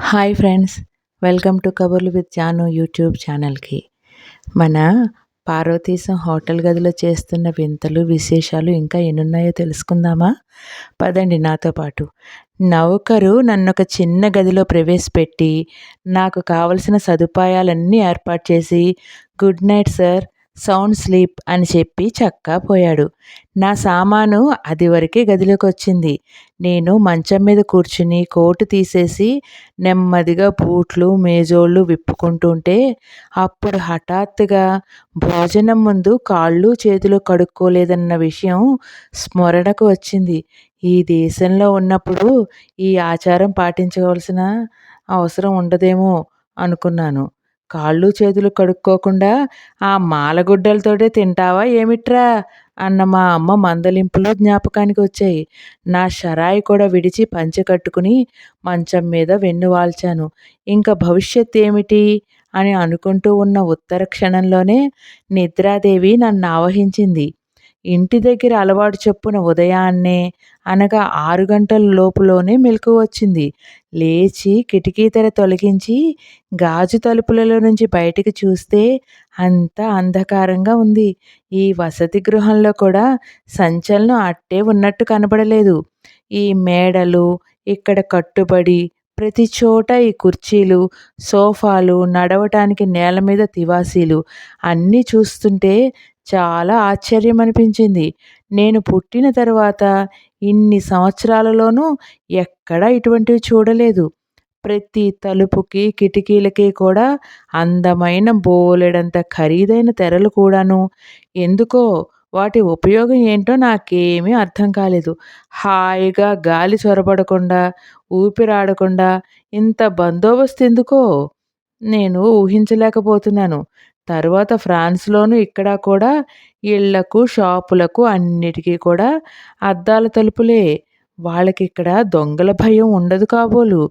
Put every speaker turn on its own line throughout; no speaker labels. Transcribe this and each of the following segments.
Hi friends, welcome to కబుర్లు with Janu YouTube ఛానల్కి. మన పార్వతీశం హోటల్ గదిలో చేస్తున్న వింతలు విశేషాలు ఇంకా ఎన్నున్నాయో తెలుసుకుందామా? పదండి నాతో పాటు. నౌకరు నన్నొక చిన్న గదిలో ప్రవేశపెట్టి నాకు కావలసిన సదుపాయాలన్నీ ఏర్పాటు చేసి, good night sir, sound sleep అని చెప్పి చక్కా పోయాడు. నా సామాను అది వరకే గదిలోకి వచ్చింది. నేను మంచం మీద కూర్చుని కోటు తీసేసి నెమ్మదిగా బూట్లు మేజోళ్ళు విప్పుకుంటుంటే అప్పుడు హఠాత్తుగా భోజనం ముందు కాళ్ళు చేతులు కడుక్కోలేదన్న విషయం స్మరణకు వచ్చింది. ఈ దేశంలో ఉన్నప్పుడు ఈ ఆచారం పాటించవలసిన అవసరం ఉండదేమో అనుకున్నాను. కాళ్ళు చేతులు కడుక్కోకుండా ఆ మాలగుడ్డలతోటే తింటావా ఏమిట్రా అన్న మా అమ్మ మందలింపులు జ్ఞాపకానికి వచ్చాయి. నా షరాయి కూడా విడిచి పంచె కట్టుకుని మంచం మీద వెన్నువాల్చాను. ఇంక భవిష్యత్ ఏమిటి అని అనుకుంటూ ఉన్న ఉత్తర క్షణంలోనే నిద్రాదేవి నన్ను ఆవహించింది. ఇంటి దగ్గర అలవాటు చొప్పున ఉదయాన్నే అనగా 6 గంటల లోపులోనే మెలకువ వచ్చింది. లేచి కిటికీ తెర తొలగించి గాజు తలుపులలో నుంచి బయటికి చూస్తే అంతా అంధకారంగా ఉంది. ఈ వసతి గృహంలో కూడా సంచలనం అట్టే ఉన్నట్టు కనబడలేదు. ఈ మేడలు, ఇక్కడ కట్టుబడి ప్రతి చోట ఈ కుర్చీలు, సోఫాలు, నడవటానికి నేల మీద తివాసీలు అన్నీ చూస్తుంటే చాలా ఆశ్చర్యం అనిపించింది. నేను పుట్టిన తర్వాత ఇన్ని సంవత్సరాలలోనూ ఎక్కడా ఇటువంటివి చూడలేదు. ప్రతి తలుపుకి, కిటికీలకి కూడా అందమైన బోలెడంత ఖరీదైన తెరలు కూడాను. ఎందుకో వాటి ఉపయోగం ఏంటో నాకేమీ అర్థం కాలేదు. హాయిగా గాలి చొరబడకుండా, ఊపిరాడకుండా ఇంత బందోబస్తు ఎందుకో నేను ఊహించలేకపోతున్నాను. తరువాత ఫ్రాన్స్‌లోనూ ఇక్కడ కూడా ఇళ్ళకు, షాపులకు అన్నిటికీ కూడా అద్దాల తలుపులే. వాళ్ళకిక్కడ దొంగల భయం ఉండదు కాబోలు.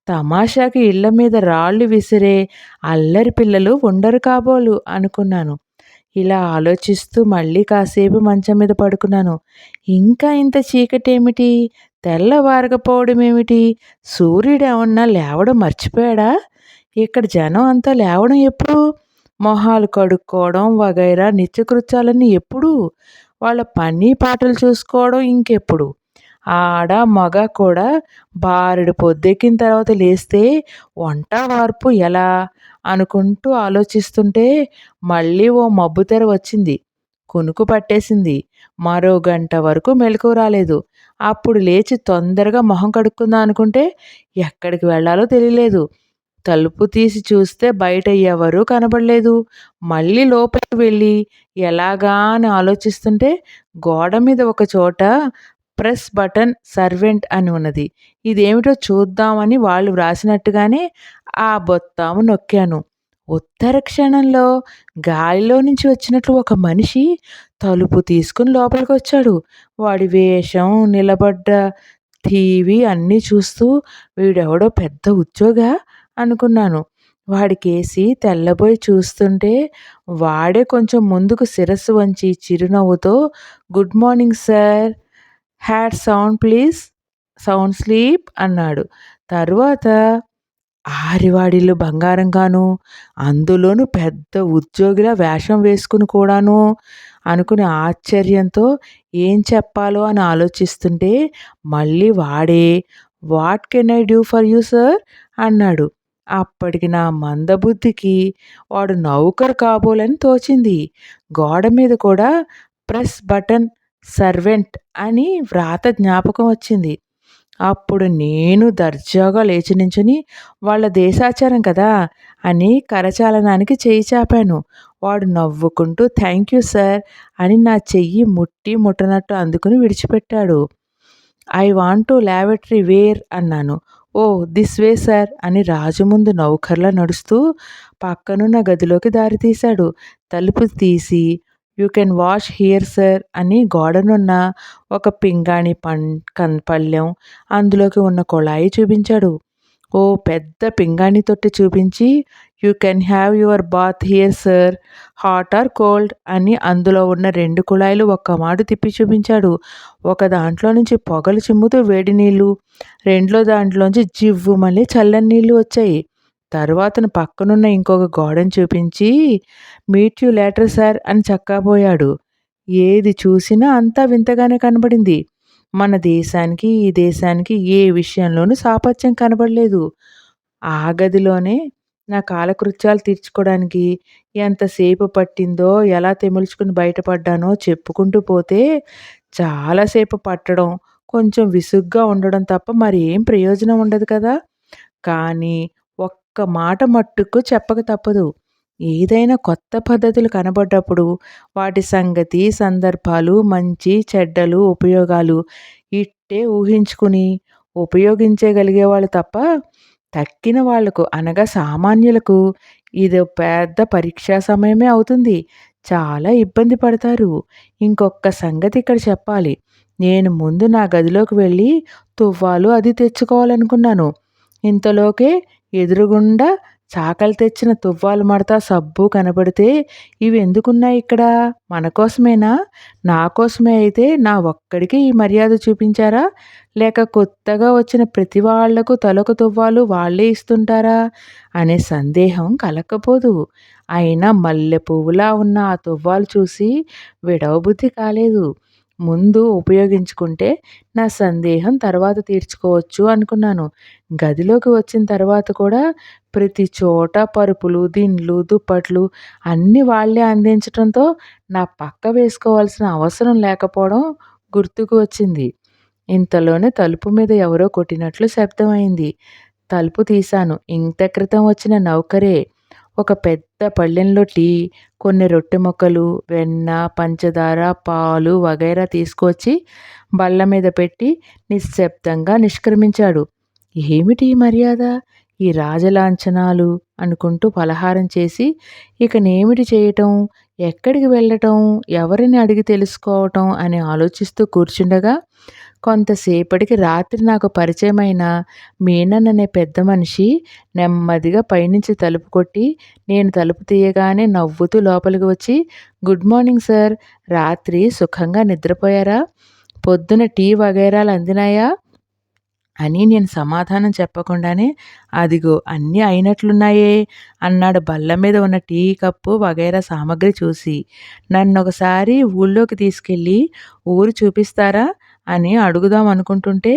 తమాషాకి ఇళ్ళ మీద రాళ్ళు విసిరే అల్లరి పిల్లలు ఉండరు కాబోలు అనుకున్నాను. ఇలా ఆలోచిస్తూ మళ్ళీ కాసేపు మంచం మీద పడుకున్నాను. ఇంకా ఇంత చీకటేమిటి? తెల్లవారకపోవడమేమిటి? సూర్యుడేమన్నా లేవడం మర్చిపోయాడా? ఇక్కడ జనం అంతా లేవడం ఎప్పుడు? మొహాలు కడుక్కోవడం వగైరా నిత్యకృత్యాలన్నీ ఎప్పుడు? వాళ్ళ పని పాటలు చూసుకోవడం ఇంకెప్పుడు? ఆడ, మగ కూడా బారెడు పొద్దెక్కిన తర్వాత లేస్తే వంట వార్పు ఎలా అనుకుంటూ ఆలోచిస్తుంటే మళ్ళీ ఓ మబ్బుతెర వచ్చింది. కునుకు పట్టేసింది. మరో గంట వరకు మెలకువ రాలేదు. అప్పుడు లేచి తొందరగా మొహం కడుక్కుందాం అనుకుంటే ఎక్కడికి వెళ్ళాలో తెలియలేదు. తలుపు తీసి చూస్తే బయట ఎవరూ కనబడలేదు. మళ్ళీ లోపలికి వెళ్ళి ఎలాగా అని ఆలోచిస్తుంటే గోడ మీద ఒక చోట ప్రెస్ బటన్ సర్వెంట్ అని ఉన్నది. ఇదేమిటో చూద్దామని వాళ్ళు వ్రాసినట్టుగానే ఆ బొత్తాము నొక్కాను. ఉత్తర క్షణంలో గాలిలో నుంచి వచ్చినట్లు ఒక మనిషి తలుపు తీసుకుని లోపలికొచ్చాడు. వాడి వేషం, నిలబడ్డ టీవీ అన్నీ చూస్తూ వీడెవడో పెద్ద ఉద్యోగా అనుకున్నాను. వాడికేసి తెల్లబోయి చూస్తుంటే వాడే కొంచెం ముందుకు శిరస్సు వంచి చిరునవ్వుతో good morning sir, had sound please, sound sleep అన్నాడు. తరువాత ఆరివాడిల్లు బంగారంగాను, అందులోనూ పెద్ద ఉద్యోగిలా వేషం వేసుకుని కూడాను అనుకుని ఆశ్చర్యంతో ఏం చెప్పాలో అని ఆలోచిస్తుంటే మళ్ళీ వాడే what can I do for you sir అన్నాడు. అప్పటికి నా మందబుద్ధికి వాడు నౌకరు కాబోలని తోచింది. గోడ మీద కూడా ప్రెస్ బటన్ సర్వెంట్ అని వ్రాత జ్ఞాపకం వచ్చింది. అప్పుడు నేను దర్జాగా లేచి నించుని వాళ్ళ దేశాచారం కదా అని కరచాలనానికి చెయ్యి చాపాను. వాడు నవ్వుకుంటూ థ్యాంక్ యూ సార్ అని నా చెయ్యి ముట్టి ముట్టనట్టు అందుకుని విడిచిపెట్టాడు. I want to laboratory where అన్నాను. ఓ దిస్ వే సార్ అని రాజు ముందు నౌకర్లా నడుస్తూ పక్కనున్న గదిలోకి దారి తీశాడు. తలుపు తీసి you can wash here sir అని గోడనున్న ఒక పింగాణి పళ్ళెం, అందులోకి ఉన్న కుళాయి చూపించాడు. ఓ పెద్ద పింగాణి తొట్టి చూపించి, "you can have your bath here sir, hot or cold" అని అందులో ఉన్న 2 కుళాయిలు ఒక్కమాటు తిప్పి చూపించాడు. ఒక దాంట్లో నుంచి పొగలు చిమ్ముతూ వేడి నీళ్ళు, రెండో దాంట్లోంచి జివ్వుమని చల్లని నీళ్ళు వచ్చాయి. తరువాతన పక్కనున్న ఇంకొక గోడను చూపించి, "మీట్ యూ లేటర్ సార్" అని చక్కాబోయాడు. ఏది చూసినా అంతా వింతగానే కనబడింది. మన దేశానికి, ఈ దేశానికి ఏ విషయంలోనూ సాపత్యం కనబడలేదు. ఆ గదిలోనే నా కాలకృత్యాలు తీర్చుకోవడానికి ఎంతసేపు పట్టిందో, ఎలా తెమిల్చుకుని బయటపడ్డానో చెప్పుకుంటూ పోతే చాలా సేపు పట్టడం, కొంచెం విసుగ్గా ఉండడం తప్ప మరేం ప్రయోజనం ఉండదు కదా! కానీ ఒక్క మాట మట్టుకు చెప్పక తప్పదు. ఏదైనా కొత్త పద్ధతులు కనబడ్డప్పుడు వాటి సంగతి, సందర్భాలు, మంచి, చెడ్డలు, ఉపయోగాలు ఇట్టే ఊహించుకుని ఉపయోగించగలిగేవాళ్ళు తప్ప తక్కిన వాళ్లకు అనగా సామాన్యులకు ఇదో పెద్ద పరీక్షా సమయమే అవుతుంది. చాలా ఇబ్బంది పడతారు. ఇంకొక్క సంగతి ఇక్కడ చెప్పాలి. నేను ముందు నా గదిలోకి వెళ్ళి తువ్వాలు అది తెచ్చుకోవాలనుకున్నాను. ఇంతలోకే ఎదురుగుండా చాకలి తెచ్చిన తువ్వాలు మడత, సబ్బు కనబడితే ఇవి ఎందుకున్నాయి ఇక్కడ? మన కోసమేనా? నా కోసమే అయితే నా ఒక్కడికి ఈ మర్యాద చూపించారా? లేక కొత్తగా వచ్చిన ప్రతి వాళ్లకు తలొక తువ్వాలు వాళ్ళే ఇస్తుంటారా? అనే సందేహం కలక్కపోదు. అయినా మల్లె పువ్వులా ఉన్న ఆ తువ్వాలు చూసి విడవబుద్ధి కాలేదు. ముందు ఉపయోగించుకుంటే నా సందేహం తర్వాత తీర్చుకోవచ్చు అనుకున్నాను. గదిలోకి వచ్చిన తర్వాత కూడా ప్రతి చోట పరుపులు, దిండ్లు, దుప్పట్లు అన్నీ వాళ్ళే అందించటంతో నా పక్క వేసుకోవాల్సిన అవసరం లేకపోవడం గుర్తుకు వచ్చింది. ఇంతలోనే తలుపు మీద ఎవరో కొట్టినట్లు శబ్దమైంది. తలుపు తీశాను. ఇంత క్రితం వచ్చిన నౌకరే. ఒక పెద్ద పళ్ళెంలో టీ, కొన్ని రొట్టె ముక్కలు, వెన్న, పంచదార, పాలు వగైరా తీసుకొచ్చి బల్ల మీద పెట్టి నిశ్శబ్దంగా నిష్క్రమించాడు. ఏమిటి ఈ మర్యాద? ఈ రాజలాంఛనాలు అనుకుంటూ పలహారం చేసి ఇక నేమిటి చేయటం, ఎక్కడికి వెళ్ళటం, ఎవరిని అడిగి తెలుసుకోవటం అని ఆలోచిస్తూ కూర్చుండగా కొంతసేపటికి రాత్రి నాకు పరిచయమైన మీనన్ అనే పెద్ద మనిషి నెమ్మదిగా పైనుంచి తలుపు కొట్టి నేను తలుపు తీయగానే నవ్వుతూ లోపలికి వచ్చి, "గుడ్ మార్నింగ్ సార్, రాత్రి సుఖంగా నిద్రపోయారా? పొద్దున టీ వగైరాలు అందినాయా?" అని నేను సమాధానం చెప్పకుండానే, "అదిగో అన్నీ అయినట్లున్నాయే" అన్నాడు బల్ల మీద ఉన్న టీ కప్పు వగైరా సామగ్రి చూసి. నన్నొకసారి ఊళ్ళోకి తీసుకెళ్ళి ఊరు చూపిస్తారా అని అడుగుదాం అనుకుంటుంటే,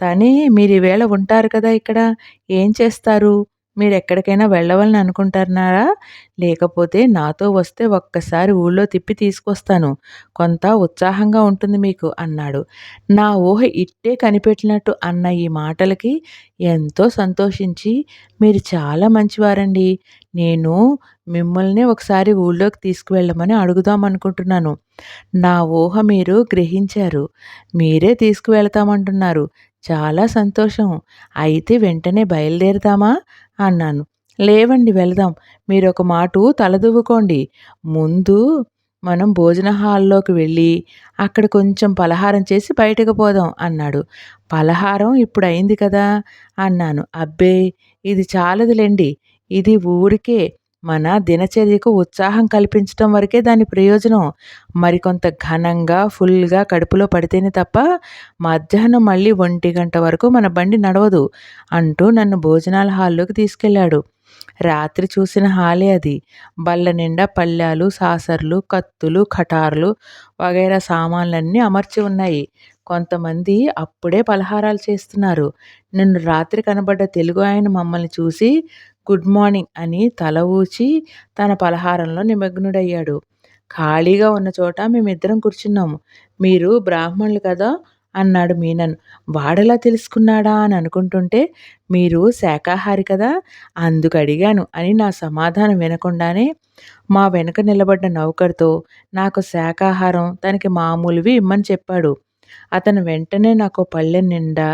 తనే, "మీరీవేళ ఉంటారు కదా ఇక్కడ, ఏం చేస్తారు? మీరెక్కడికైనా వెళ్ళవాలని అనుకుంటున్నారా? లేకపోతే నాతో వస్తే ఒక్కసారి ఊళ్ళో తిప్పి తీసుకొస్తాను. కొంత ఉత్సాహంగా ఉంటుంది మీకు" అన్నాడు. నా ఊహ ఇట్టే కనిపెట్టినట్టు అన్న ఈ మాటలకి ఎంతో సంతోషించి, "మీరు చాలా మంచివారండి. నేను మిమ్మల్ని ఒకసారి ఊళ్ళోకి తీసుకువెళ్ళమని అడుగుదాం అనుకుంటున్నాను. నా ఊహ మీరు గ్రహించారు. మీరే తీసుకువెళతామంటున్నారు. చాలా సంతోషం. అయితే వెంటనే బయలుదేరదామా?" అన్నాను. "లేవండి, వెళదాం. మీరొక మాటు తలదువ్వుకోండి. ముందు మనం భోజన హాల్లోకి వెళ్ళి అక్కడ కొంచెం పలహారం చేసి బయటకు పోదాం" అన్నాడు. "పలహారం ఇప్పుడయింది కదా" అన్నాను. "అబ్బే, ఇది చాలదులెండి. ఇది ఊరికే మన దినచర్యకు ఉత్సాహం కల్పించటం వరకే దాని ప్రయోజనం. మరికొంత ఘనంగా, ఫుల్‌గా కడుపులో పడితేనే తప్ప మధ్యాహ్నం మళ్ళీ 1 గంట వరకు మన బండి నడవదు" అంటూ నన్ను భోజనాల హాల్లోకి తీసుకెళ్ళాడు. రాత్రి చూసిన హాలే అది. బల్ల నిండా పళ్ళాలు, సాసర్లు, కత్తులు, కటార్లు వగైరా సామాన్లన్నీ అమర్చి ఉన్నాయి. కొంతమంది అప్పుడే పలహారాలు చేస్తున్నారు. నిన్న రాత్రి కనబడ్డ తెలుగు ఆయన మమ్మల్ని చూసి గుడ్ మార్నింగ్ అని తల ఊచి తన పలహారంలో నిమగ్నుడయ్యాడు. ఖాళీగా ఉన్న చోట మేమిద్దరం కూర్చున్నాము. "మీరు బ్రాహ్మణులు కదా?" అన్నాడు మీనన్. వాడెలా తెలుసుకున్నాడా అని అనుకుంటుంటే, "మీరు శాకాహారి కదా, అందుకు అడిగాను" అని నా సమాధానం వినకుండానే మా వెనుక నిలబడ్డ నౌకరుతో నాకు శాకాహారం, తనకి మామూలువి ఇమ్మని చెప్పాడు. అతను వెంటనే నాకు పళ్ళెం నిండా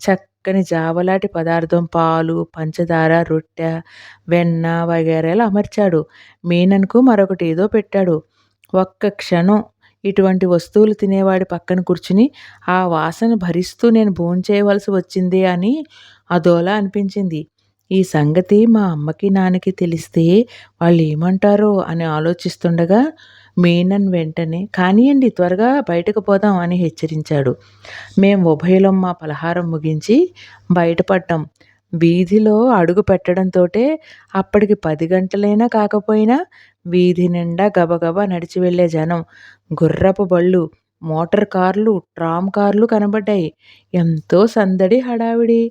చక్కని జావలాటి పదార్థం, పాలు, పంచదార, రొట్టె, వెన్న వగైరాలు అమర్చాడు. మీనన్కు మరొకటి ఏదో పెట్టాడు. ఒక్క క్షణం ఇటువంటి వస్తువులు తినేవాడి పక్కన కూర్చుని ఆ వాసన భరిస్తూ నేను భోంచేయవలసి వచ్చిందే అని అదోలా అనిపించింది. ఈ సంగతి మా అమ్మకి, నాన్నకి తెలిస్తే వాళ్ళేమంటారో అని ఆలోచిస్తుండగా మీనన్ వెంటనే "కానియండి, త్వరగా బయటకు పోదాం" అని హెచ్చరించాడు. మేం ఉభయులం మా పలహారం ముగించి బయటపడ్డాం. వీధిలో అడుగు పెట్టడంతోటే అప్పటికి 10 గంటలైనా కాకపోయినా వీధి నిండా గబగబా నడిచి వెళ్ళే జనం, గుర్రపు బళ్ళు, మోటార్ కార్లు, ట్రామ్ కార్లు కనబడ్డాయి. ఎంతో సందడి, హడావిడి.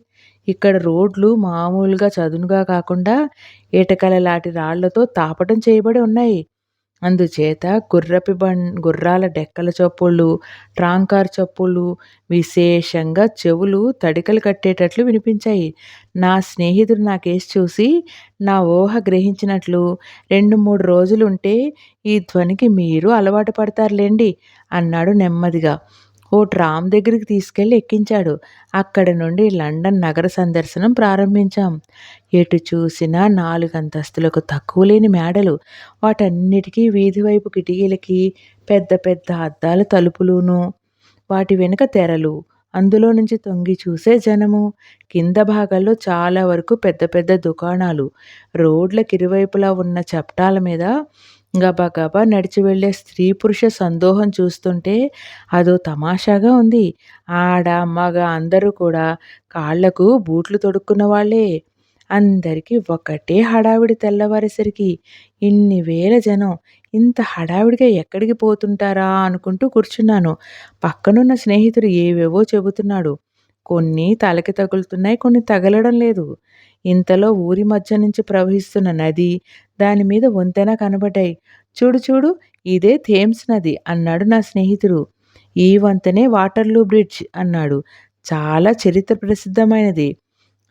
ఇక్కడ రోడ్లు మామూలుగా చదునుగా కాకుండా ఇటకలలాటి రాళ్లతో తాపటం చేయబడి ఉన్నాయి. అందుచేత గుర్రాల డెక్కల చప్పుళ్ళు, ట్రాంకార్ చప్పుళ్ళు విశేషంగా చెవులు తడికలు కట్టేటట్లు వినిపించాయి. నా స్నేహితుడు నా కేసి చూసి నా ఊహ గ్రహించినట్లు 2, 3 రోజులుంటే ఈ ధ్వనికి మీరు అలవాటు పడతారులెండి అన్నాడు నెమ్మదిగా. ఓ ట్రామ్ దగ్గరికి తీసుకెళ్ళి ఎక్కించాడు. అక్కడి నుండి లండన్ నగర సందర్శనం ప్రారంభించాం. ఎటు చూసినా 4 అంతస్తులకు తక్కువలేని మేడలు. వాటన్నిటికీ వీధివైపు కిటికీలకి పెద్ద పెద్ద అద్దాల తలుపులును, వాటి వెనుక తెరలు. అందులో నుంచి తొంగి చూసే జనము. కింద భాగాల్లో చాలా వరకు పెద్ద పెద్ద దుకాణాలు. రోడ్లకిరువైపులా ఉన్న చప్టాల మీద గబగబా నడిచి వెళ్ళే స్త్రీ పురుష సందోహం చూస్తుంటే అదో తమాషాగా ఉంది. ఆడ, మగ అందరూ కూడా కాళ్లకు బూట్లు తొడుక్కున్న వాళ్ళే. అందరికీ ఒకటే హడావిడి తెల్లవారేసరికి. ఇన్ని వేల జనం ఇంత హడావిడిగా ఎక్కడికి పోతుంటారా అనుకుంటూ కూర్చున్నాను. పక్కనున్న స్నేహితుడు ఏవేవో చెబుతున్నాడు. కొన్ని తలకి తగులుతున్నాయి, కొన్ని తగలడం లేదు. ఇంతలో ఊరి మధ్య నుంచి ప్రవహిస్తున్న నది, దాని మీద వంతెన కనబడ్డాయి. చూడు చూడు, ఇదే థేమ్స్ నది అన్నాడు నా స్నేహితుడు. ఈ వంతెనే వాటర్లూ బ్రిడ్జ్ అన్నాడు. చాలా చరిత్ర ప్రసిద్ధమైనది.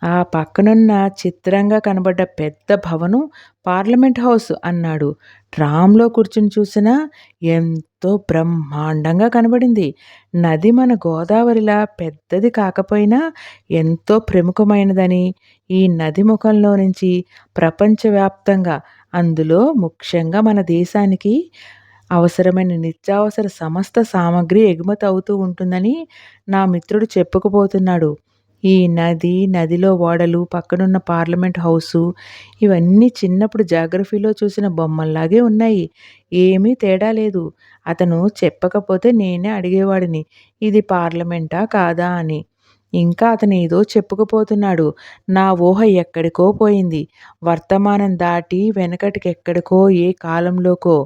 ఆ పక్కనున్న చిత్రంగా కనబడ్డ పెద్ద భవనం పార్లమెంట్ హౌస్ అన్నాడు. ట్రామ్లో కూర్చుని చూసినా ఎంతో బ్రహ్మాండంగా కనబడింది. నది మన గోదావరిలా పెద్దది కాకపోయినా ఎంతో ప్రముఖమైనదని, ఈ నది ముఖంలో నుంచి ప్రపంచవ్యాప్తంగా, అందులో ముఖ్యంగా మన దేశానికి అవసరమైన నిత్యావసర సమస్త సామగ్రి ఎగుమతి అవుతూ ఉంటుందని నా మిత్రుడు చెప్పుకుపోతున్నాడు. ఈ నది, నదిలో ఓడలు, పక్కనున్న పార్లమెంట్ హౌసు ఇవన్నీ చిన్నప్పుడు జాగ్రఫీలో చూసిన బొమ్మల్లాగే ఉన్నాయి. ఏమీ తేడా లేదు. అతను చెప్పకపోతే నేనే అడిగేవాడిని, ఇది పార్లమెంటా కాదా అని. ఇంకా అతను ఏదో చెప్పుకుపోతున్నాడు. నా ఊహ ఎక్కడికో పోయింది. వర్తమానం దాటి వెనకటికెక్కడికో, ఏ కాలంలోకో.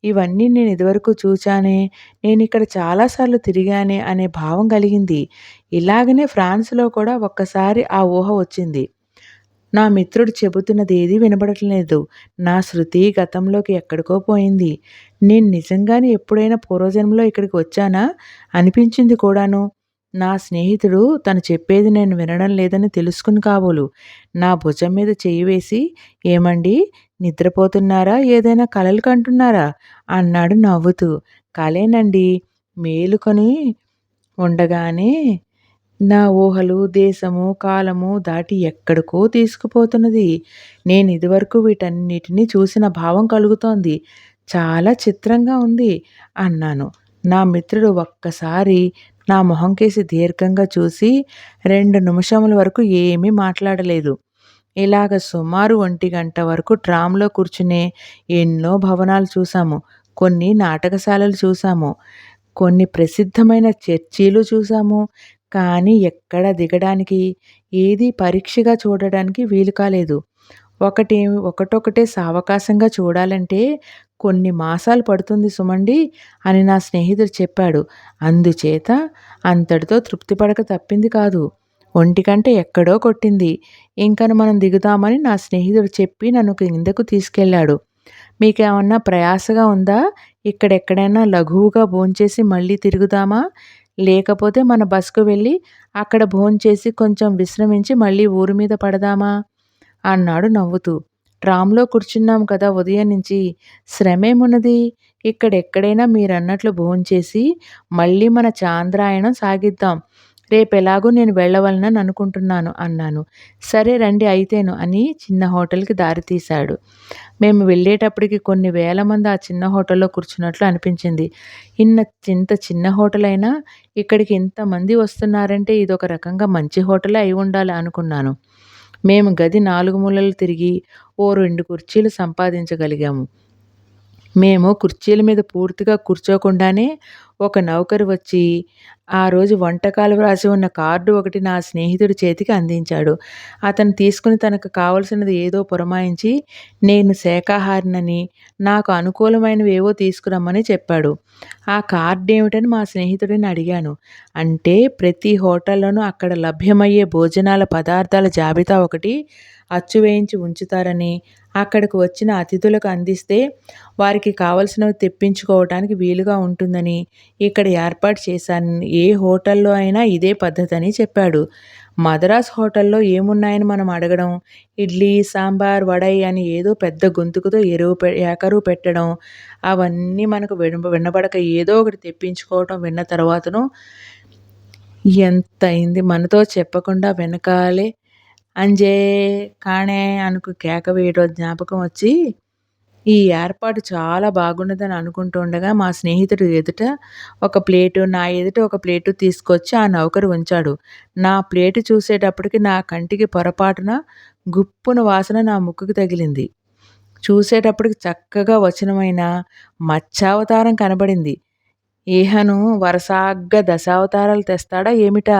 ఇవన్నీ నేను ఇదివరకు చూచానే, నేనిక్కడ చాలాసార్లు తిరిగానే అనే భావం కలిగింది. ఇలాగనే ఫ్రాన్స్‌లో కూడా ఒక్కసారి ఆ ఊహ వచ్చింది. నా మిత్రుడు చెబుతున్నది ఏదీ వినబడట్లేదు. నా శృతి గతంలోకి ఎక్కడికో పోయింది. నేను నిజంగానే ఎప్పుడైనా పూర్వజన్మలో ఇక్కడికి వచ్చానా అనిపించింది కూడాను. నా స్నేహితుడు తను చెప్పేది నేను వినడం లేదని తెలుసుకుని కాబోలు నా భుజం మీద చెయ్యి వేసి, "ఏమండీ, నిద్రపోతున్నారా? ఏదైనా కలలు కంటున్నారా?" అన్నాడు నవ్వుతూ. "కలేనండి. మేలుకొని ఉండగానే నా ఊహలు దేశము, కాలము దాటి ఎక్కడికో తీసుకుపోతున్నది. నేను ఇదివరకు వీటన్నిటిని చూసిన భావం కలుగుతోంది. చాలా చిత్రంగా ఉంది" అన్నాను. నా మిత్రుడు ఒక్కసారి నా మొహం కేసి దీర్ఘంగా చూసి 2 నిమిషముల వరకు ఏమీ మాట్లాడలేదు. ఇలాగ సుమారు 1 గంట వరకు ట్రామ్‌లో కూర్చునే ఎన్నో భవనాలు చూసాము. కొన్ని నాటకశాలలు చూసాము. కొన్ని ప్రసిద్ధమైన చర్చీలు చూసాము. కానీ ఎక్కడ దిగడానికి, ఏదీ పరీక్షగా చూడడానికి వీలు కాలేదు. ఒకటొకటే సావకాశంగా చూడాలంటే కొన్ని మాసాలు పడుతుంది సుమండి అని నా స్నేహితుడు చెప్పాడు. అందుచేత అంతటితో తృప్తి పడక తప్పింది కాదు. 1 గంట ఎక్కడో కొట్టింది. ఇంకను మనం దిగుదామని నా స్నేహితుడు చెప్పి నన్ను కిందకు తీసుకెళ్ళాడు. "మీకేమన్నా ప్రయాసగా ఉందా? ఇక్కడెక్కడైనా లఘువుగా భోంచేసి మళ్ళీ తిరుగుదామా? లేకపోతే మన బస్‌కు వెళ్ళి అక్కడ భోంచేసి కొంచెం విశ్రమించి మళ్ళీ ఊరి మీద పడదామా?" అన్నాడు నవ్వుతూ. "ట్రామ్‌లో కూర్చున్నాం కదా ఉదయం నుంచి. శ్రమేమున్నది? ఇక్కడెక్కడైనా మీరన్నట్లు భోంచేసి మళ్ళీ మన చాంద్రాయణం సాగిద్దాం. రేపెలాగూ నేను వెళ్ళవలనని అనుకుంటున్నాను అన్నాను. సరే రండి అయితేను అని చిన్న హోటల్‌కి దారి తీశాడు. మేము వెళ్ళేటప్పటికి కొన్ని వేల మంది ఆ చిన్న హోటల్‌లో కూర్చున్నట్లు అనిపించింది. ఇంత చిన్న హోటలైనా ఇక్కడికి ఇంతమంది వస్తున్నారంటే ఇదొక రకంగా మంచి హోటలే అయి ఉండాలి అనుకున్నాను. మేము గది 4 మూలలు తిరిగి ఓ 2 కుర్చీలు సంపాదించగలిగాము. మేము కుర్చీల మీద పూర్తిగా కూర్చోకుండానే ఒక నౌకరు వచ్చి, ఆ రోజు వంటకాలు వ్రాసి ఉన్న కార్డు ఒకటి నా స్నేహితుడి చేతికి అందించాడు. అతను తీసుకుని తనకు కావలసినది ఏదో పురమాయించి, నేను శాకాహారినని, నాకు అనుకూలమైనవేవో తీసుకురమ్మని చెప్పాడు. ఆ కార్డేమిటని మా స్నేహితుడిని అడిగాను. అంటే ప్రతి హోటల్లోనూ అక్కడ లభ్యమయ్యే భోజనాల పదార్థాల జాబితా ఒకటి అచ్చు వేయించి ఉంచుతారని, అక్కడకు వచ్చిన అతిథులకు అందిస్తే వారికి కావలసినవి తెప్పించుకోవటానికి వీలుగా ఉంటుందని ఇక్కడ ఏర్పాటు చేశానని, ఏ హోటల్లో అయినా ఇదే పద్ధతని చెప్పాడు. మద్రాస్ హోటల్లో ఏమున్నాయని మనం అడగడం, ఇడ్లీ, సాంబార్, వడై అని ఏదో పెద్ద గొంతుకుతో ఏకరువు పెట్టడం, అవన్నీ మనకు వినబడక ఏదో ఒకటి తెప్పించుకోవటం విన్న తర్వాతను ఎంతయింది మనతో చెప్పకుండా వెనకాలే అంజే కాణే అనుకు కేక వేయడం జ్ఞాపకం వచ్చి, ఈ ఏర్పాటు చాలా బాగున్నదని అనుకుంటుండగా మా స్నేహితుడు ఎదుట ఒక ప్లేటు, నా ఎదుట ఒక ప్లేటు తీసుకొచ్చి ఆ నౌకరు ఉంచాడు. నా ప్లేటు చూసేటప్పటికి నా కంటికి పొరపాటున గుప్పున వాసన నా ముక్కుకి తగిలింది. చూసేటప్పటికి చక్కగా వచనమైన మత్స్యావతారం కనబడింది. ఈహను వరసగ్గా దశావతారాలు తెస్తాడా ఏమిటా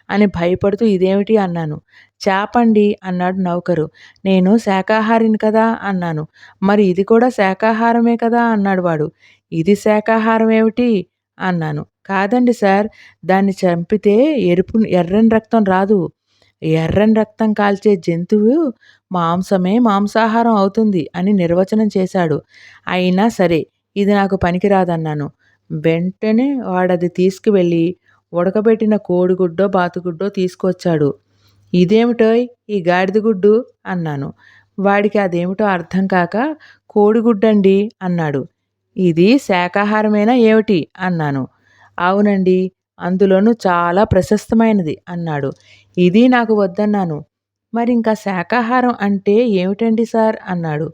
అని భయపడుతూ ఇదేమిటి అన్నాను. చేపండి అన్నాడు నౌకరు. నేను శాకాహారిని కదా అన్నాను. మరి ఇది కూడా శాకాహారమే కదా అన్నాడు వాడు. ఇది శాకాహారం ఏమిటి అన్నాను. కాదండి సార్, దాన్ని చంపితే ఎర్రని రక్తం రాదు. ఎర్రని రక్తం కాల్చే జంతువు మాంసమే మాంసాహారం అవుతుంది అని నిర్వచనం చేశాడు. అయినా సరే ఇది నాకు పనికిరాదన్నాను. వెంటనే వాడది తీసుకువెళ్ళి ఉడకబెట్టిన కోడిగుడ్డో, బాతుగుడ్డో తీసుకొచ్చాడు. ఇదేమిటోయ్ ఈ గాడిద గుడ్డు అన్నాను. వాడికి అదేమిటో అర్థం కాక కోడిగుడ్డండి అన్నాడు. ఇది శాకాహారమేనా ఏమిటి అన్నాను. అవునండి, అందులోనూ చాలా ప్రశస్తమైనది అన్నాడు. ఇది నాకు వద్దన్నాను. మరింకా శాకాహారం అంటే ఏమిటండి సార్ అన్నాడు.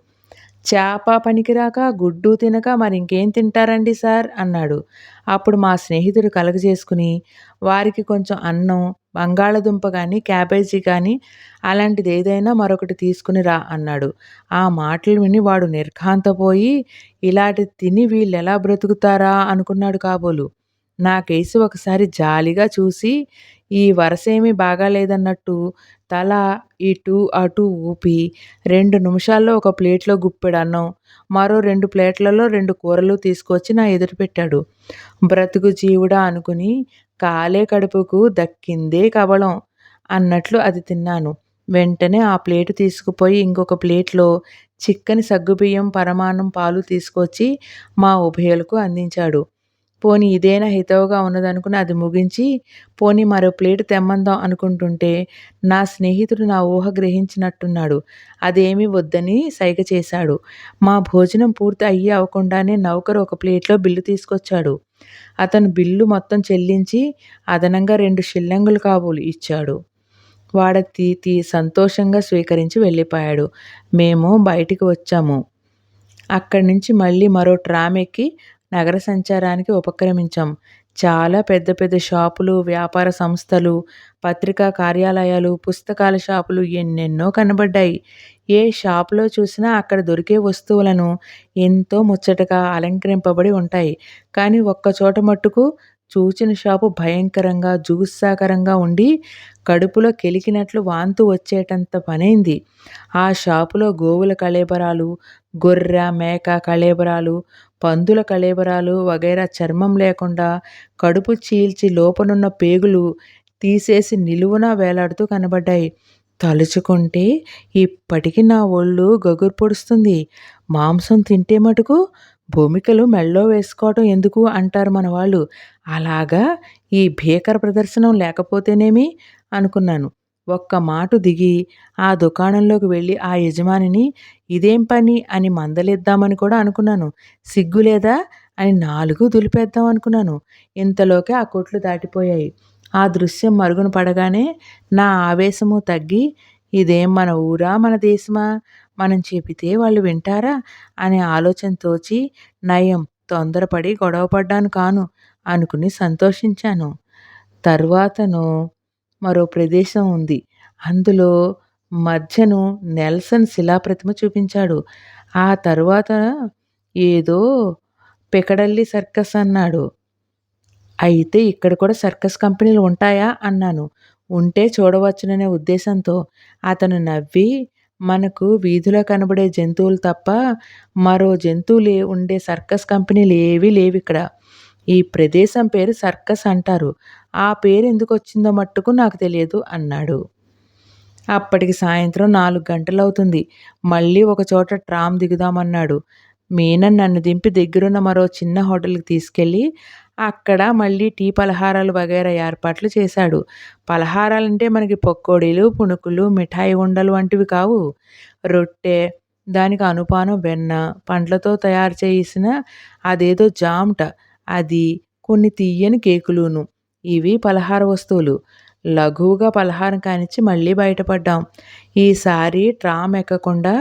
చేప పనికిరాక, గుడ్డు తినక మరింకేం తింటారండి సార్ అన్నాడు. అప్పుడు మా స్నేహితుడు కలగజేసుకుని, వారికి కొంచెం అన్నం, బంగాళదుంప కానీ, క్యాబేజీ కానీ అలాంటిదేదైనా మరొకటి తీసుకుని రా అన్నాడు. ఆ మాటలు విని వాడు నిర్ఘాంతపోయి, ఇలాంటిది తిని వీళ్ళెలా బ్రతుకుతారా అనుకున్నాడు కాబోలు. నాకేసి ఒకసారి జాలిగా చూసి, ఈ వరసేమీ బాగాలేదన్నట్టు తల ఇటు అటు ఊపి 2 నిమిషాల్లో ఒక ప్లేట్‌లో గుప్పెడు అన్నం, మరో 2 ప్లేట్‌లలో 2 కూరలు తీసుకొచ్చి నా ఎదుట పెట్టాడు. బ్రతుకు జీవుడా అనుకుని కాలే కడుపుకు దక్కిందే కబళం అన్నట్లు అది తిన్నాను. వెంటనే ఆ ప్లేటు తీసుకుపోయి ఇంకొక ప్లేట్‌లో చిక్కని సగ్గుబియ్యం, పరమాన్నం, పాలు తీసుకొచ్చి మా ఉభయులకు అందించాడు. పోనీ ఇదేనా హితవుగా ఉన్నదనుకుని అది ముగించి, పోనీ మరో ప్లేటు తెమ్మందాం అనుకుంటుంటే, నా స్నేహితుడు నా ఊహ గ్రహించినట్టున్నాడు. అదేమీ వద్దని సైగ చేశాడు. మా భోజనం పూర్తి అయ్యి అవ్వకుండానే నౌకరు ఒక ప్లేట్‌లో బిల్లు తీసుకొచ్చాడు. అతను బిల్లు మొత్తం చెల్లించి, అదనంగా 2 షిల్లింగులు కాబోలు ఇచ్చాడు. వాడది సంతోషంగా స్వీకరించి వెళ్ళిపోయాడు. మేము బయటికి వచ్చాము. అక్కడి నుంచి మళ్ళీ మరో ట్రామ్ ఎక్కి నగర సంచారానికి ఉపక్రమించాం. చాలా పెద్ద పెద్ద షాపులు, వ్యాపార సంస్థలు, పత్రికా కార్యాలయాలు, పుస్తకాల షాపులు ఎన్నెన్నో కనబడ్డాయి. ఏ షాపులో చూసినా అక్కడ దొరికే వస్తువులను ఎంతో ముచ్చటగా అలంకరింపబడి ఉంటాయి. కానీ ఒక్కచోట మట్టుకు చూచిన షాపు భయంకరంగా, జుగుప్సాకరంగా ఉండి కడుపులో కెలికినట్లు వాంతు వచ్చేటంత పనైంది. ఆ షాపులో గోవుల కళేబరాలు, గొర్రె, మేక కళేబరాలు, పందుల కళేబరాలు వగైరా చర్మం లేకుండా కడుపు చీల్చి లోపనున్న పేగులు తీసేసి నిలువునా వేలాడుతూ కనబడ్డాయి. తలుచుకుంటే ఇప్పటికి నా ఒళ్ళు గగురు పొడుస్తుంది. మాంసం తింటే మటుకు భూమికలు మెళ్ళో వేసుకోవటం ఎందుకు అంటారు మన వాళ్ళు. అలాగా ఈ భీకర ప్రదర్శనం లేకపోతేనేమి అనుకున్నాను. ఒక్క మాటు దిగి ఆ దుకాణంలోకి వెళ్ళి ఆ యజమానిని ఇదేం పని అని మందలిద్దామని కూడా అనుకున్నాను. సిగ్గులేదా అని 4 దులిపేద్దాం అనుకున్నాను. ఇంతలోకే ఆ కొట్లు దాటిపోయాయి. ఆ దృశ్యం మరుగున పడగానే నా ఆవేశము తగ్గి, ఇదేం మన ఊరా? మన దేశమా? మనం చెబితే వాళ్ళు వింటారా? అనే ఆలోచన తోచి, నయం తొందరపడి గొడవ పడ్డాను కాను అనుకుని సంతోషించాను. తరువాతను మరో ప్రదేశం ఉంది. అందులో మధ్యను నెల్సన్ శిలాప్రతిమ చూపించాడు. ఆ తరువాత ఏదో పికడల్లి సర్కస్ అన్నాడు. అయితే ఇక్కడ కూడా సర్కస్ కంపెనీలు ఉంటాయా? అన్నాను. ఉంటే చూడవచ్చుననే ఉద్దేశంతో. అతను నవ్వి, మనకు వీధిలో కనబడే జంతువులు తప్ప మరో జంతువులు ఉండే సర్కస్ కంపెనీలు ఏవీ లేవిక్కడ. ఈ ప్రదేశం పేరు సర్కస్ అంటారు. ఆ పేరు ఎందుకొచ్చిందో మట్టుకు నాకు తెలియదు అన్నాడు. అప్పటికి సాయంత్రం 4 గంటలవుతుంది. మళ్ళీ ఒకచోట ట్రామ్ దిగుదామన్నాడు. మీనన్ నన్ను దింపి దగ్గరున్న మరో చిన్న హోటల్‌కి తీసుకెళ్ళి, అక్కడ మళ్ళీ టీ, పలహారాలు వగైరా ఏర్పాట్లు చేశాడు. పలహారాలంటే మనకి పకోడీలు, పునుకులు, మిఠాయి ఉండలు వంటివి కావు. రొట్టె, దానికి అనుపానం వెన్న, పండ్లతో తయారు చేసిన అదేదో జామ్‌ట అది, కొన్ని తియ్యని కేకులును. ఇవి పలహార వస్తువులు. లఘువుగా పలహారం కానిచ్చి మళ్ళీ బయటపడ్డాం. ఈసారి ట్రామ్ ఎక్కకుండా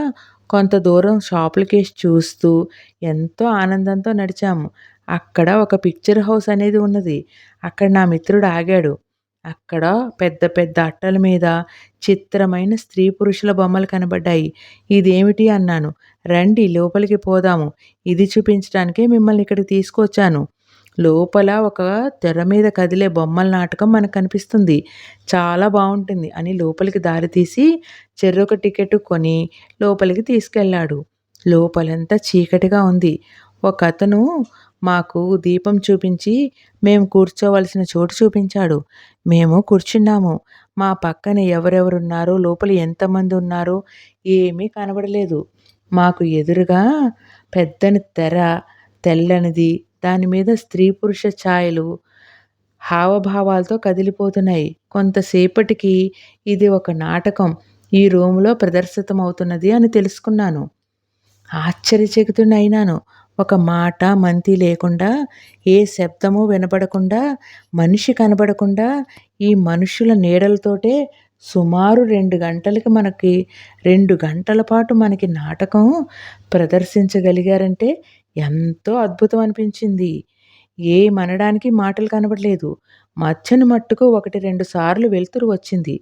కొంత దూరం షాపులకేసి చూస్తూ ఎంతో ఆనందంతో నడిచాము. అక్కడ ఒక పిక్చర్ హౌస్ అనేది ఉన్నది. అక్కడ నా మిత్రుడు ఆగాడు. అక్కడ పెద్ద పెద్ద అట్టల మీద చిత్రమైన స్త్రీ పురుషుల బొమ్మలు కనబడ్డాయి. ఇదేమిటి అన్నాను. రండి లోపలికి పోదాము. ఇది చూపించడానికే మిమ్మల్ని ఇక్కడికి తీసుకొచ్చాను. లోపల ఒక తెర మీద కదిలే బొమ్మల నాటకం మనకు కనిపిస్తుంది. చాలా బావుంటుంది అని లోపలికి దారితీసి చెరొక టికెట్ కొని లోపలికి తీసుకెళ్ళాడు. లోపలంతా చీకటిగా ఉంది. ఒకతను మాకు దీపం చూపించి మేము కూర్చోవలసిన చోటు చూపించాడు. మేము కూర్చున్నాము. మా పక్కన ఎవరెవరున్నారో, లోపల ఎంతమంది ఉన్నారో ఏమీ కనబడలేదు. మాకు ఎదురుగా పెద్దని తెర, తెల్లనిది, దాని మీద స్త్రీ పురుష ఛాయలు హావభావాలతో కదిలిపోతున్నాయి. కొంతసేపటికి ఇది ఒక నాటకం ఈ రూములో ప్రదర్శితమవుతున్నది అని తెలుసుకున్నాను. ఆశ్చర్యచకితుడనైనాను. ఒక మాట మంతి లేకుండా, ఏ శబ్దము వినపడకుండా, మనిషి కనబడకుండా, ఈ మనుషుల నీడలతోటే సుమారు 2 గంటలకి 2 గంటల పాటు మనకి నాటకం ప్రదర్శించగలిగారంటే ఎంతో అద్భుతం అనిపించింది. ఏమనడానికి మాటలు కనబడలేదు. మధ్యన మట్టుకు 1, 2 సార్లు వెలుతురు వచ్చింది.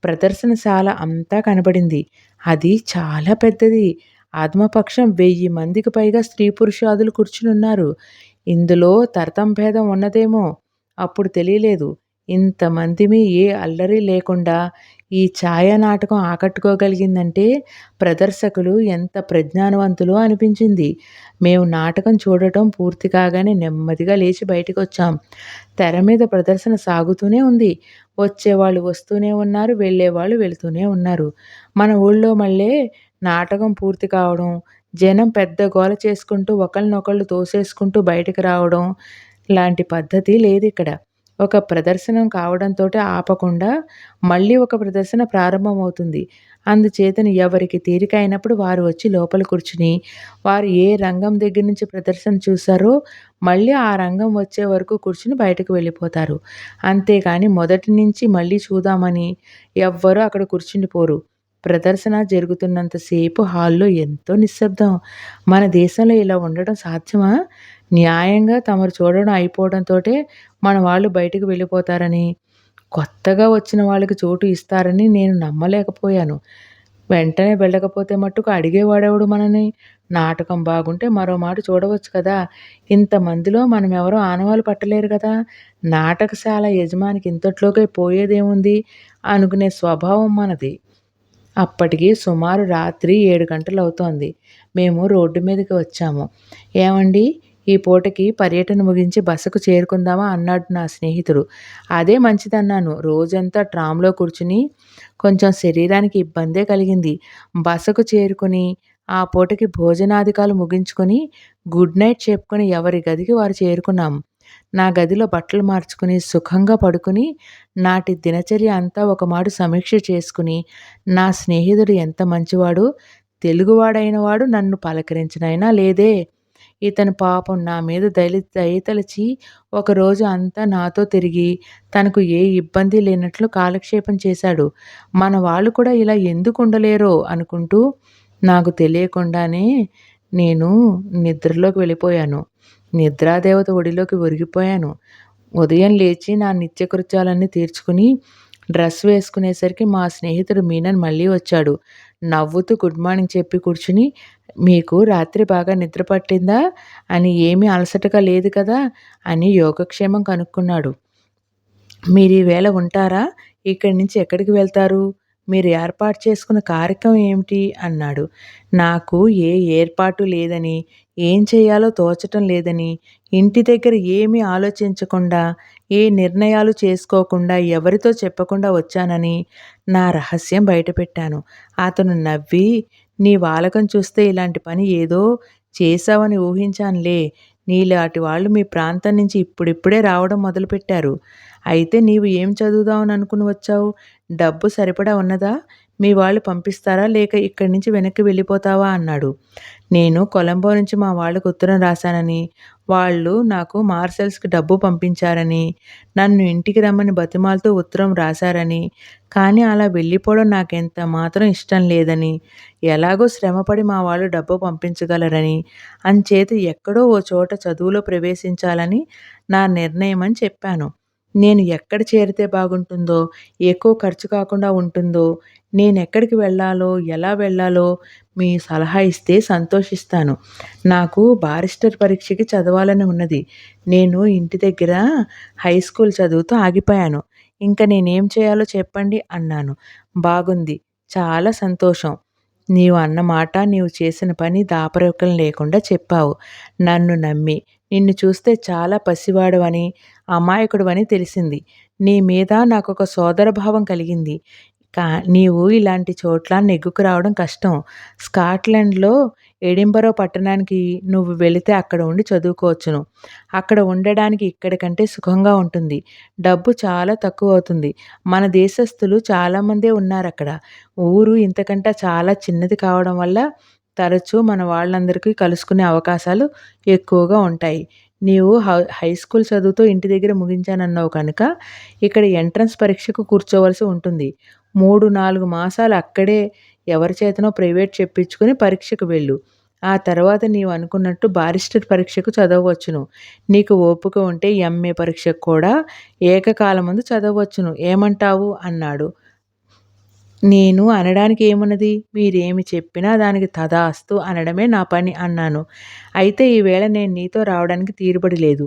ప్రదర్శనశాల అంతా కనబడింది. అది చాలా పెద్దది. ఆత్మపక్షం 1000 మందికి పైగా స్త్రీ పురుషాదులు కూర్చునున్నారు. ఇందులో తరతంభేదం ఉన్నదేమో అప్పుడు తెలియలేదు. ఇంతమందిమి ఏ అల్లరి లేకుండా ఈ ఛాయానాటకం ఆకట్టుకోగలిగిందంటే ప్రదర్శకులు ఎంత ప్రజ్ఞానవంతులో అనిపించింది. మేము నాటకం చూడటం పూర్తి కాగానే నెమ్మదిగా లేచి బయటికొచ్చాం. తెర మీద ప్రదర్శన సాగుతూనే ఉంది. వచ్చేవాళ్ళు వస్తూనే ఉన్నారు. వెళ్ళేవాళ్ళు వెళుతూనే ఉన్నారు. మన ఊళ్ళో మళ్ళీ నాటకం పూర్తి కావడం, జనం పెద్ద గోల చేసుకుంటూ ఒకళ్ళనొకళ్ళు తోసేసుకుంటూ బయటకు రావడం లాంటి పద్ధతి లేదిక్కడ. ఒక ప్రదర్శనం కావడంతోటే ఆపకుండా మళ్ళీ ఒక ప్రదర్శన ప్రారంభమవుతుంది. అందుచేతన ఎవరికి తీరిక అయినప్పుడు వారు వచ్చి లోపల కూర్చుని, వారు ఏ రంగం దగ్గర నుంచి ప్రదర్శన చూసారో మళ్ళీ ఆ రంగం వచ్చే వరకు కూర్చుని బయటకు వెళ్ళిపోతారు. అంతేగాని మొదటి నుంచి మళ్ళీ చూద్దామని ఎవ్వరూ అక్కడ కూర్చుండిపోరు. ప్రదర్శన జరుగుతున్నంత సేపు హాల్‌లో ఎంతో నిశ్శబ్దం. మన దేశంలో ఇలా ఉండడం సాధ్యమా? న్యాయంగా తమరు చూడడం అయిపోవడంతోటే మన వాళ్ళు బయటకు వెళ్ళిపోతారని, కొత్తగా వచ్చిన వాళ్ళకి చోటు ఇస్తారని నేను నమ్మలేకపోయాను. వెంటనే వెళ్ళకపోతే మట్టుకు అడిగేవాడెవడు మనని? నాటకం బాగుంటే మరో మాట చూడవచ్చు కదా! ఇంతమందిలో మనమెవరో ఆనవాలు పట్టలేరు కదా! నాటకశాల యజమానికి ఇంతట్లోకే పోయేదేముంది అనుకునే స్వభావం మనది. అప్పటికి సుమారు రాత్రి 7 గంటలవుతోంది. మేము రోడ్డు మీదకి వచ్చాము. ఏవండీ! ఈ పూటకి పర్యటన ముగించి బసకు చేరుకుందామా అన్నాడు నా స్నేహితుడు. అదే మంచిదన్నాను. రోజంతా ట్రామ్‌లో కూర్చుని కొంచెం శరీరానికి ఇబ్బందే కలిగింది. బసకు చేరుకుని ఆ పూటకి భోజనాదికాలు ముగించుకొని గుడ్ నైట్ చెప్పుకొని ఎవరి గదికి వారు చేరుకున్నాం. నా గదిలో బట్టలు మార్చుకుని సుఖంగా పడుకుని నాటి దినచర్య అంతా ఒకమాటు సమీక్ష చేసుకుని, నా స్నేహితుడు ఎంత మంచివాడో, తెలుగువాడైన వాడు నన్ను పలకరించనైనా లేదే, ఇతను పాపం నా మీద దయతలచి ఒకరోజు అంతా నాతో తిరిగి, తనకు ఏ ఇబ్బంది లేనట్లు కాలక్షేపం చేశాడు. మన వాళ్ళు కూడా ఇలా ఎందుకుండలేరో అనుకుంటూ నాకు తెలియకుండానే నేను నిద్రలోకి వెళ్ళిపోయాను. నిద్రాదేవత ఒడిలోకి ఒరిగిపోయాను. ఉదయం లేచి నా నిత్యకృత్యాలన్నీ తీర్చుకుని, డ్రెస్ వేసుకునేసరికి మా స్నేహితుడు మీనన్ మళ్ళీ వచ్చాడు. నవ్వుతూ గుడ్ మార్నింగ్ చెప్పి కూర్చుని, "మీకు రాత్రి బాగా నిద్ర పట్టిందా? అని ఏమీ అలసటగా లేదు కదా?" అని యోగక్షేమం కనుక్కున్నాడు. "మీరీవేళ ఉంటారా? ఇక్కడి నుంచి ఎక్కడికి వెళ్తారు? మీరు ఏర్పాటు చేసుకున్న కార్యక్రమం ఏమిటి?" అన్నాడు. నాకు ఏ ఏర్పాటు లేదని, ఏం చేయాలో తోచటం లేదని, ఇంటి దగ్గర ఏమీ ఆలోచించకుండా, ఏ నిర్ణయాలు చేసుకోకుండా, ఎవరితో చెప్పకుండా వచ్చానని నా రహస్యం బయటపెట్టాను. అతను నవ్వి, "నీ వాలకం చూస్తే ఇలాంటి పని ఏదో చేశావని ఊహించానులే. నీలాటి వాళ్ళు మీ ప్రాంతం నుంచి ఇప్పుడిప్పుడే రావడం మొదలుపెట్టారు. అయితే నీవు ఏం చదువుదామని అనుకుని వచ్చావు? డబ్బు సరిపడా ఉన్నదా? మీ వాళ్ళు పంపిస్తారా? లేక ఇక్కడి నుంచి వెనక్కి వెళ్ళిపోతావా?" అన్నాడు. నేను కొలంబో నుంచి మా వాళ్ళకు ఉత్తరం రాశానని, వాళ్ళు నాకు మార్సెల్స్‌కి డబ్బు పంపించారని, నన్ను ఇంటికి రమ్మని బతిమాలుతూ ఉత్తరం రాశారని, కానీ అలా వెళ్ళిపోవడం నాకెంత మాత్రం ఇష్టం లేదని, ఎలాగో శ్రమపడి మా వాళ్ళు డబ్బు పంపించగలరని, అంచేత ఎక్కడో ఓ చోట చదువులో ప్రవేశించాలని నా నిర్ణయమని చెప్పాను. నేను ఎక్కడ చేరితే బాగుంటుందో, ఎక్కువ ఖర్చు కాకుండా ఉంటుందో, నేనెక్కడికి వెళ్ళాలో, ఎలా వెళ్ళాలో మీ సలహా ఇస్తే సంతోషిస్తాను. నాకు బారిస్టర్ పరీక్షకి చదవాలని ఉన్నది. నేను ఇంటి దగ్గర హై స్కూల్ చదువుతూ ఆగిపోయాను. ఇంక నేనేం చేయాలో చెప్పండి అన్నాను. బాగుంది. చాలా సంతోషం. నీవు అన్న మాట, నీవు చేసిన పని దాపరికం లేకుండా చెప్పావు. నన్ను నమ్మి. నిన్ను చూస్తే చాలా పసివాడివని, అమాయకుడివని తెలిసింది. నీ మీద నాకొక సోదరభావం కలిగింది. నీవు ఇలాంటి చోట్ల నెగ్గుకు రావడం కష్టం. స్కాట్లాండ్‌లో ఎడింబరో పట్టణానికి నువ్వు వెళితే అక్కడ ఉండి చదువుకోవచ్చును. అక్కడ ఉండడానికి ఇక్కడి కంటే సుఖంగా ఉంటుంది. డబ్బు చాలా తక్కువవుతుంది. మన దేశస్థులు చాలామందే ఉన్నారక్కడ. ఊరు ఇంతకంటే చాలా చిన్నది కావడం వల్ల తరచూ మన వాళ్ళందరికీ కలుసుకునే అవకాశాలు ఎక్కువగా ఉంటాయి. నీవు హై స్కూల్ చదువుతో ఇంటి దగ్గర ముగించానన్నావు కనుక ఇక్కడ ఎంట్రన్స్ పరీక్షకు కూర్చోవలసి ఉంటుంది. 3, 4 మాసాలు అక్కడే ఎవరి చేతనో ప్రైవేట్ చెప్పించుకొని పరీక్షకు వెళ్ళు. ఆ తర్వాత నీవు అనుకున్నట్టు బారిస్టర్ పరీక్షకు చదవవచ్చును. నీకు ఓపిక ఉంటే ఎంఏ పరీక్షకు కూడా ఏకకాలమందు చదవవచ్చును. ఏమంటావు? అన్నాడు. నేను అనడానికి ఏమున్నది? మీరేమి చెప్పినా దానికి తథాస్తు అనడమే నా పని అన్నాను. అయితే ఈవేళ నేను నీతో రావడానికి తీరుబడి లేదు.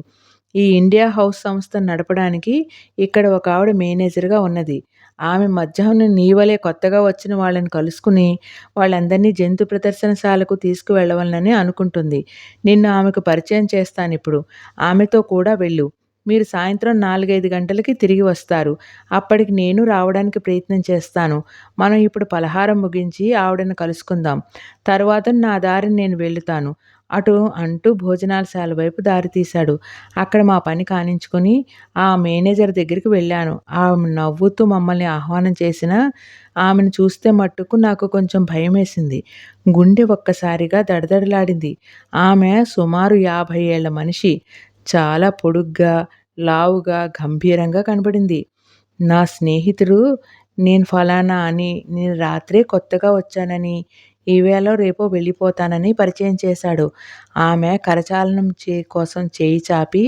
ఈ ఇండియా హౌస్ సంస్థను నడపడానికి ఇక్కడ ఒకావిడ మేనేజర్‌గా ఉన్నది. ఆమె మధ్యాహ్నం నీ వలే కొత్తగా వచ్చిన వాళ్ళని కలుసుకుని, వాళ్ళందరినీ జంతు ప్రదర్శనశాలకు తీసుకువెళ్ళవలనని అనుకుంటుంది. నిన్ను ఆమెకు పరిచయం చేస్తానిప్పుడు. ఆమెతో కూడా వెళ్ళు. మీరు సాయంత్రం 4, 5 గంటలకి తిరిగి వస్తారు. అప్పటికి నేను రావడానికి ప్రయత్నం చేస్తాను. మనం ఇప్పుడు పలహారం ముగించి ఆవిడను కలుసుకుందాం. తరువాత నా దారిన నేను వెళుతాను. అంటూ భోజనాలశాల వైపు దారి తీశాడు. అక్కడ మా పని కానించుకొని ఆ మేనేజర్ దగ్గరికి వెళ్ళాను. ఆమె నవ్వుతూ మమ్మల్ని ఆహ్వానం చేసినా, ఆమెను చూస్తే మట్టుకు నాకు కొంచెం భయమేసింది. గుండె ఒక్కసారిగా దడదడలాడింది. ఆమె సుమారు 50 ఏళ్ల మనిషి. చాలా పొడుగ్గా, లావుగా, గంభీరంగా కనబడింది. నా స్నేహితుడు నేను ఫలానా అని, నేను రాత్రే కొత్తగా వచ్చానని, ఈవేళో రేపో వెళ్ళిపోతానని పరిచయం చేశాడు. ఆమె కరచాలనం కోసం చేయి చాపి,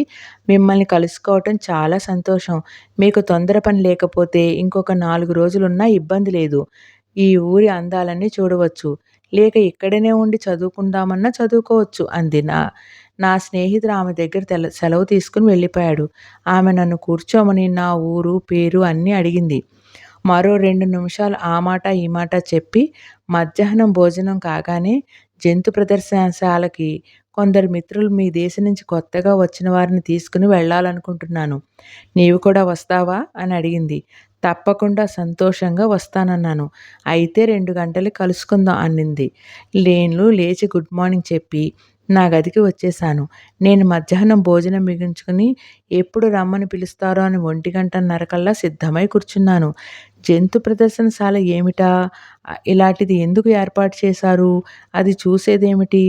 "మిమ్మల్ని కలుసుకోవటం చాలా సంతోషం. మీకు తొందర పని లేకపోతే ఇంకొక 4 రోజులున్నా ఇబ్బంది లేదు. ఈ ఊరి అందాలన్నీ చూడవచ్చు. లేక ఇక్కడనే ఉండి చదువుకుందామన్నా చదువుకోవచ్చు" అంది. నా స్నేహితుడు ఆమె దగ్గర సెలవు తీసుకుని వెళ్ళిపోయాడు. ఆమె నన్ను కూర్చోమని నా ఊరు, పేరు అన్నీ అడిగింది. మరో 2 నిమిషాలు ఆ మాట, ఈ మాట చెప్పి, మధ్యాహ్నం భోజనం కాగానే జంతు ప్రదర్శనశాలకి కొందరు మిత్రులు మీ దేశం నుంచి కొత్తగా వచ్చిన వారిని తీసుకుని వెళ్ళాలనుకుంటున్నాను. నీవు కూడా వస్తావా? అని అడిగింది. తప్పకుండా సంతోషంగా వస్తానన్నాను. అయితే 2 గంటలకి కలుసుకుందాం అనింది. నేను లేచి గుడ్ మార్నింగ్ చెప్పి నా గదికి వచ్చేశాను. నేను మధ్యాహ్నం భోజనం మిగించుకుని ఎప్పుడు రమ్మని పిలుస్తారో అని 1:30 కల్లా సిద్ధమై కూర్చున్నాను. జంతు ప్రదర్శనశాల ఏమిటా? ఇలాంటిది ఎందుకు ఏర్పాటు చేశారు? అది చూసేదేమిటి?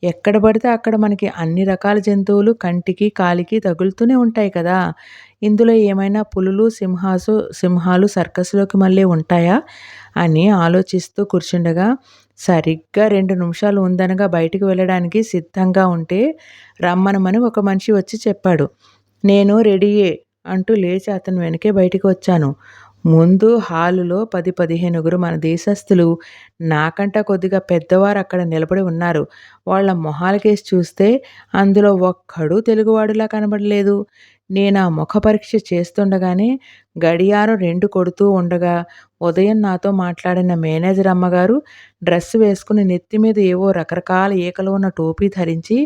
ఎక్కడ పడితే అక్కడ మనకి అన్ని రకాల జంతువులు కంటికి, కాలికి తగులుతూనే ఉంటాయి కదా! ఇందులో ఏమైనా పులులు, సింహాలు సర్కస్‌లోకి మళ్ళీ ఉంటాయా? అని ఆలోచిస్తూ కూర్చుండగా సరిగ్గా 2 నిమిషాలు ఉందనగా బయటికి వెళ్ళడానికి సిద్ధంగా ఉంటే రమ్మనమని ఒక మనిషి వచ్చి చెప్పాడు. నేను రెడీయే అంటూ లేచి అతని వెనకే బయటికి వచ్చాను. ముందు హాలులో 10, 15 మన దేశస్థులు నాకంట కొద్దిగా పెద్దవారు అక్కడ నిలబడి ఉన్నారు. వాళ్ళ మొహాలకేసి చూస్తే అందులో ఒక్కడు తెలుగువాడిలా కనబడలేదు. నేనా ముఖ పరీక్ష చేస్తుండగానే గడియారం 2 కొడుతూ ఉండగా ఉదయం నాతో మాట్లాడిన మేనేజర్ అమ్మగారు డ్రెస్ వేసుకుని నెత్తి మీద ఏవో రకరకాల ఈకలు ఉన్న టోపీ ధరించి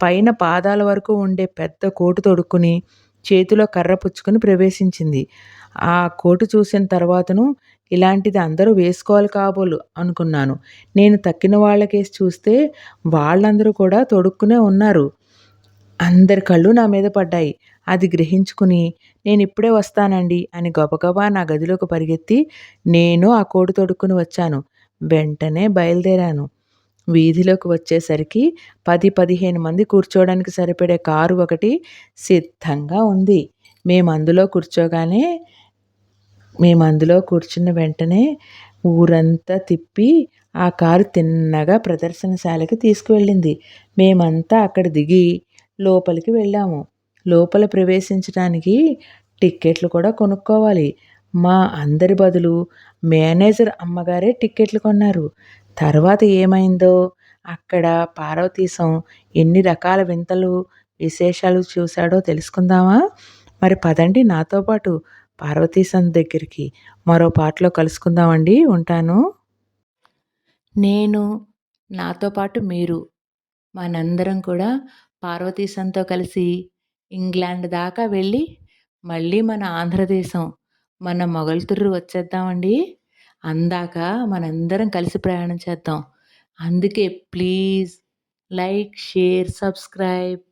పైన పాదాల వరకు ఉండే పెద్ద కోటు తొడుక్కుని చేతిలో కర్ర పుచ్చుకొని ప్రవేశించింది. ఆ కోటు చూసిన తర్వాతను ఇలాంటిది అందరూ వేసుకోవాలి కాబోలు అనుకున్నాను. నేను తక్కిన వాళ్ళకేసి చూస్తే వాళ్ళందరూ కూడా తొడుక్కునే ఉన్నారు. అందరి కళ్ళు నా మీద పడ్డాయి. అది గ్రహించుకుని నేనిప్పుడే వస్తానండి అని గబగబా నా గదిలోకి పరిగెత్తి నేను ఆ కోటు తొడుక్కుని వచ్చాను. వెంటనే బయలుదేరాను. వీధిలోకి వచ్చేసరికి 10, 15 మంది కూర్చోవడానికి సరిపడే కారు ఒకటి సిద్ధంగా ఉంది. మేమందులో కూర్చోగానే మేమందులో కూర్చున్న వెంటనే ఊరంతా తిప్పి ఆ కారు తిన్నగా ప్రదర్శనశాలకి తీసుకువెళ్ళింది. మేమంతా అక్కడ దిగి లోపలికి వెళ్ళాము. లోపల ప్రవేశించడానికి టిక్కెట్లు కూడా కొనుక్కోవాలి. మా అందరి బదులు మేనేజర్ అమ్మగారే టిక్కెట్లు కొన్నారు. తర్వాత ఏమైందో అక్కడ పార్వతీశం ఎన్ని రకాల వింతలు, విశేషాలు చూశాడో తెలుసుకుందామా? మరి పదండి నాతో పాటు పార్వతీశం దగ్గరికి. మరో పాటలో కలుసుకుందామండి. ఉంటాను. నేను, నాతో పాటు మీరు మనందరం కూడా పార్వతీశంతో కలిసి ఇంగ్లాండ్ దాకా వెళ్ళి మళ్ళీ మన ఆంధ్రదేశం, మన మొగల్తూరు వచ్చేద్దామండి. అందాక మనందరం కలిసి ప్రయాణం చేద్దాం. అందుకే ప్లీజ్ లైక్, షేర్, సబ్స్క్రైబ్.